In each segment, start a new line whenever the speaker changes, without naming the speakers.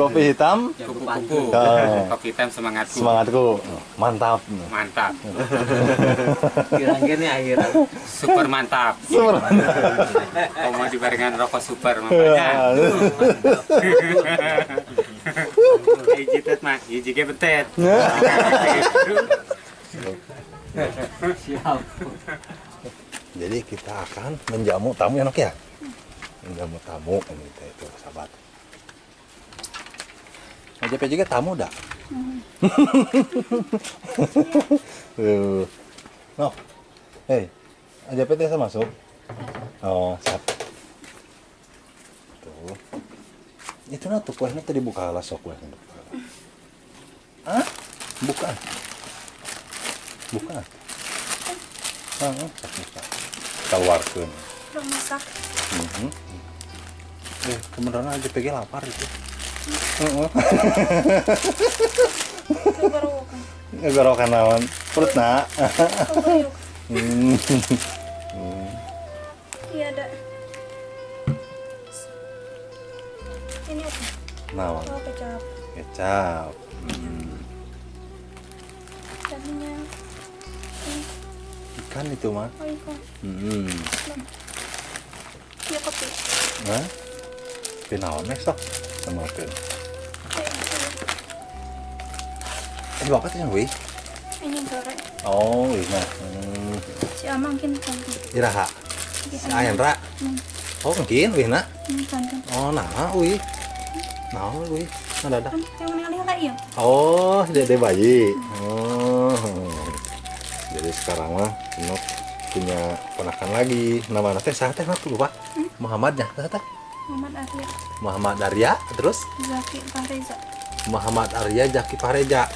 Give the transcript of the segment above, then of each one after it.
Kopi hitam.
Kupu-kupu. Kopi hitam semangatku.
Semangatku. Mantap.
Mantap.
Kira-kira akhiran.
Super mantap.
Super mantap.
Kalau mau dibarengan rokok super makanya. Hiji tet mah, hiji ge betet.
Siap.
Jadi kita akan menjamu tamu ya, Nok ya? Menjamu tamu ini itu sahabat. AJP juga tamu dah. Tuh. Nok. Hei. AJP bisa masuk? Oh, siap. Tuh. Itu nah tuh kuehnya tadi buka lah sok kuehnya. Hah? Bukan. Bukan. Buka. Keluarkan.
Belum masak.
Kebenaran aja PG lapar itu. Ngegorokan naon? Perut nak.
Iya ada. Ini apa?
Naon?
Oh, kecap.
Kecap.
Tadinya
Ikan itu mah.
oh ikan. Iya kopi.
Hah? Pinaon sok sama pin. Bapak tuh wih.
Ini goreng.
Oh, iya.
Si Amang kan kan.
Iraha. Ayan ra. Oh, mungkin wih nak.
Kan.
Oh, nah, wih. Nah, wih. Ada.
Kan yang mengalih lah iya.
Oh, dede bayi. Oh. Jadi sekarang mah Nok punya ponakan lagi. Nama teh saha teh Nok lupa. Muhammadnya saha teh?
Muhammad Arya.
Muhammad Arya terus
Zaki Fahreza.
Muhammad Arya Jaki Pareja.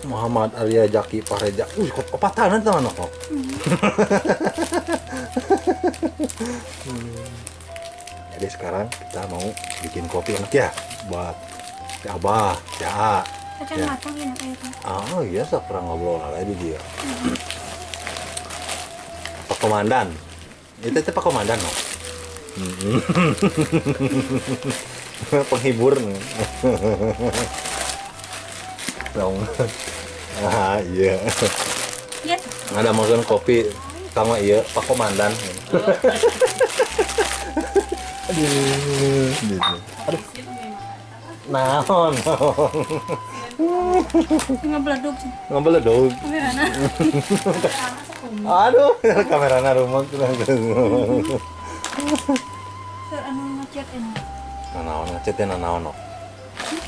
Muhammad Arya Jaki Pareja. Kok opatan teman Nok. Jadi sekarang kita mau bikin kopi enak ya buat si Abah, si A.
Kacang
Ya.
matang enak itu.
Oh iya, sok pernah ngobrol lagi dia. Pak Komandan. Itu Pak Komandan, no? Penghibur nih. Dong. Ah, iya.
Iya.
Ada makan kopi sama iya Pak Komandan. Aduh. Naon.
Ngebeleduk sih.
Ngebeledug.
Kamerana.
Aduh, kamerana rumah.
Ser anu ngechat ini.
Naon ngecetin naon.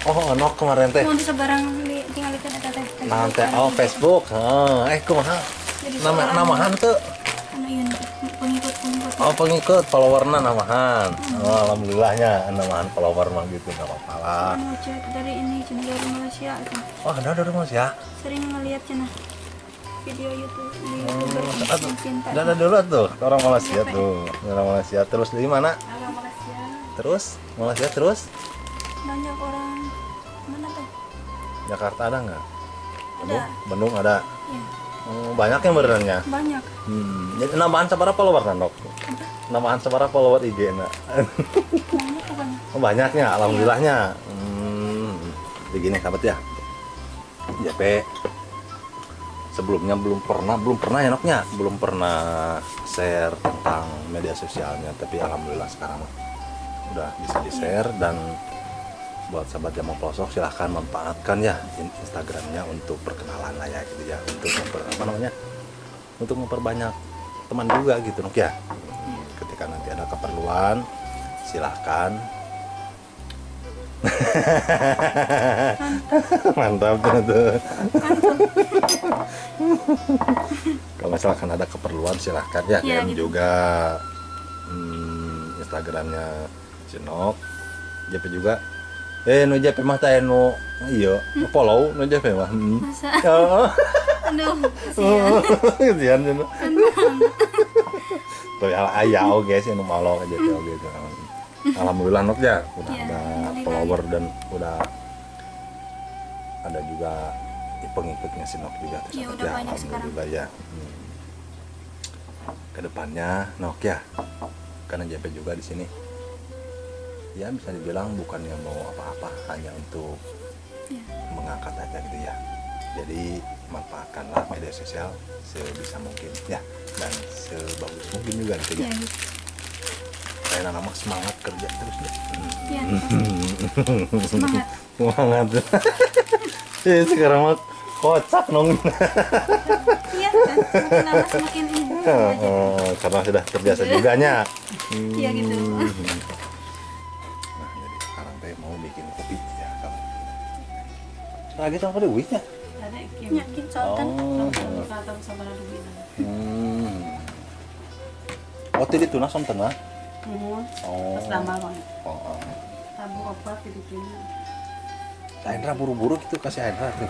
Oh, Nok kemarin teh.
Mau disebarang di tinggal itu ada teh.
Naon teh? Oh, Facebook. Kumaha?
Jadi
Namahan tuh.
anu ieu pengikut.
Oh, pengikut followerna namahan. Oh, alhamdulillahnya namahan follower mah gitu enggak apa-apa lah.
Anu chat dari ini cina dari Malaysia itu.
Oh, ada dari Malaysia.
Sering ngeliat cina video YouTube di
Aduh,
cinta.
ada dulu tuh orang Malaysia tuh. Orang Malaysia terus di mana?
Orang Malaysia.
Terus Malaysia terus
Banyak orang mana teh?
Jakarta ada nggak?
Ada.
Bandung ada.
Iya.
Banyak yang benerannya.
Banyak.
Jadi nambahan sabaraha follower Nok? Nambahan sabaraha follower IG na?
Banyak bukan?
Banyaknya, alhamdulillahnya. Begini sahabat ya. JP sebelumnya belum pernah ya Noknya, belum pernah share tentang media sosialnya, tapi alhamdulillah sekarang udah bisa di-share. Dan buat sahabat Jamu Pelosok silahkan manfaatkan ya Instagramnya untuk perkenalan lah ya gitu ya, untuk untuk memperbanyak teman juga gitu Nok ya. Ketika nanti ada keperluan silahkan. Mantap tuh. Kalau misalkan ada keperluan silahkan ya,
Ya,
DM
gitu.
juga Instagramnya Sinok, JP juga. Nu JP mah teh nu iya, follow nu JP mah.
Masa?
Oh.
Aduh,
Kesian cenah. Tuh aya oge sih nu follow aja teh oge tuh. Alhamdulillah Nok ya, udah
Ya,
ada
alhamdulillah.
follower dan udah ada juga pengikutnya si Nok juga.
Ya, udah banyak sekarang.
Alhamdulillah ya. Kedepannya Nok ya, karena JP juga di sini ya bisa dibilang bukannya mau apa-apa, hanya untuk
Ya.
mengangkat aja gitu ya. Jadi manfaatkanlah media sosial sebisa mungkin ya, dan sebagus mungkin juga gitu
Ya,
ya.
gitu.
Kayak nama semangat kerja terus deh.
Ya. Semangat.
Semangat. Ya sekarang mah kocak nong.
Iya kan, semakin lama semakin ini. Aja.
Karena sudah terbiasa juganya.
Iya gitu.
Nah jadi sekarang teh mau bikin kopi ya kalau. Lagi sama ada wihnya.
Ada Kim.
Yakin soalkan.
Kata sama Rubina.
Oh tadi tuna som tengah.
Mumun.
Oh.
Pas lama banget.
Oh.
Tabu obat gitu Kina.
Aindra buru-buru gitu kasih Aindra tuh.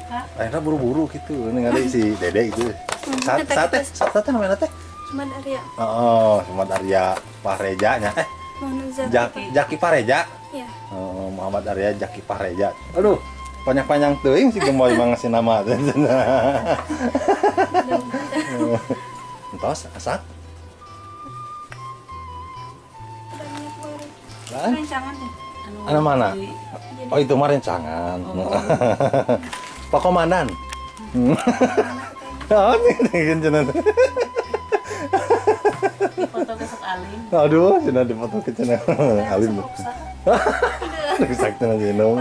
Hah?
Aindra buru-buru gitu. Ini ada si Dede itu. Sate namanya teh.
Cuma Arya.
Oh, Muhammad Arya Pareja nya.
Mohon Zaki.
Jaki Pareja.
Ya.
Oh, Muhammad Arya Jaki Pareja. Aduh, panjang-panjang teuing sih gemoy mah ngasih nama. Entos asak.
Udah niat baru.
Lah,
Rencangan deh.
Anu mana?
di-
oh itu mah rencangan. Pak Komandan. Oh, ini cenah.
di foto besok Alim.
Aduh, cenah dipoto ke cenah. Alim.
Sepuksa.
Aduh, sakit aja nong.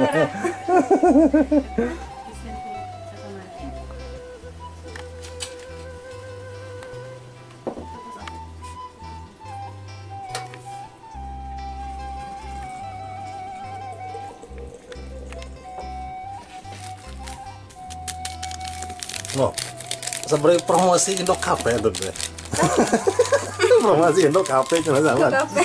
Isian tuh, satu lagi.
No. Sebenarnya promosi Indo Cafe itu deh. Promosi Indo Cafe cuma sama.
Kafe.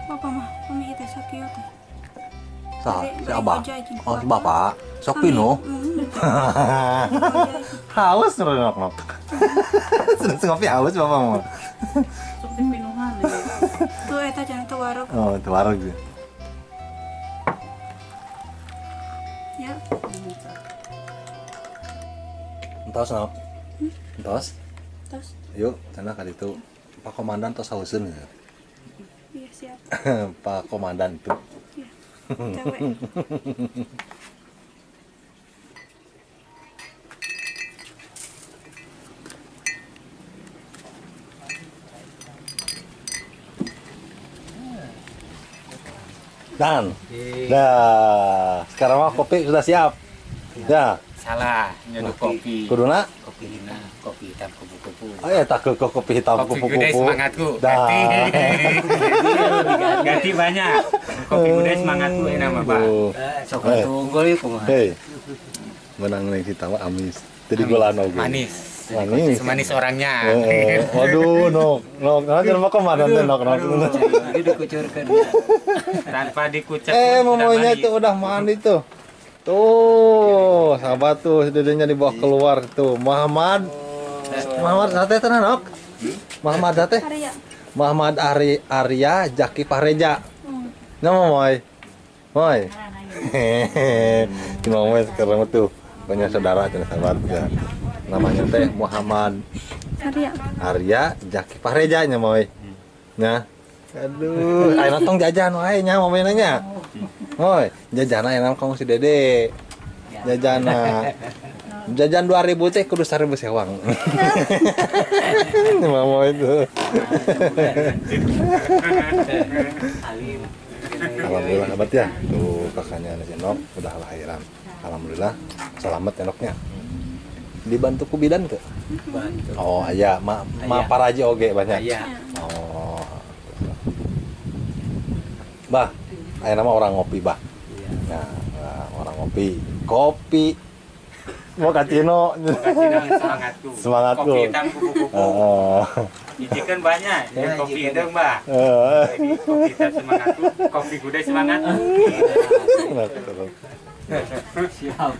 Apa mah? Kami itu sakit tuh.
Sah,
Dari-
si
dari
Abah.
Ojai, Jin.
Oh, si Bapak. Sok pino. Haus terus nok. Sudah ngopi haus Bapak mah.
Sok di pinuhan ya.
Tuh eta jangan tuh warung.
Oh, itu warung gitu.
Ya.
Entos nok. Entos.
Terus.
Yuk, sana kali itu Pak Komandan tos hauseun ya.
Iya siap.
Pak Komandan itu.
Iya. Cewek.
Dan, dah, sekarang mah kopi sudah siap. Ya,
Salah, nyeduh kopi.
kuduna.
Kopi dina, kopi hitam kupu-kupu.
Oh ya, tak ke kopi hitam
Kopi
kupu-kupu.
gede semangatku.
Dah.
Ganti banyak. Kopi gede semangatku ini nama Pak.
Sok
Eh.
tunggul ya kumaha.
Hei, menang nih kita mah amis. Jadi gula nogo.
Manis.
Manis.
Semanis orangnya.
Waduh, nok, nanti mau kemana tuh nok.
Jadi dikucurkeun.
Tanpa dikucek.
Mamanya itu udah mandi tuh. Tuh, sahabat tuh, dedenya dibawa keluar tuh. Muhammad sate tenan nok. Muhammad sate.
Arya.
Muhammad Arya Jaki Pareja. Nama moy. Moy. Hehehe. Cuma moy sekarang tuh punya saudara dan sahabat ya. Namanya teh Muhammad
Arya.
Arya Jaki Pareja nya moy. Nya. Aduh, ayo nonton jajan wae nya momennya. Moy, jajan ayo kamu si Dede. Jajana. Jajan 2000 teh kudu 1000 sewang. Mama itu.
Alim.
Alhamdulillah sahabat ya. Tuh kakaknya si Nok udah lahiran. Alhamdulillah selamat ya Noknya. Dibantu ku bidan tuh.
Bantu.
Oh iya, ma
Aya.
paraji oge banyak.
Aya.
Oh. Bah, aya nama orang ngopi, Bah.
Iya.
Nah, orang ngopi. Kopi Mau kacino.
Kasih semangatku.
Semangatku.
Kopi hitam kupu-kupu.
Oh.
Ijikan banyak.
Ya,
Kopi
ijikan.
hitam, Mbak.
Eh.
Jadi kopi hitam semangatku, kopi gudai semangatku.
Betul.
Siap.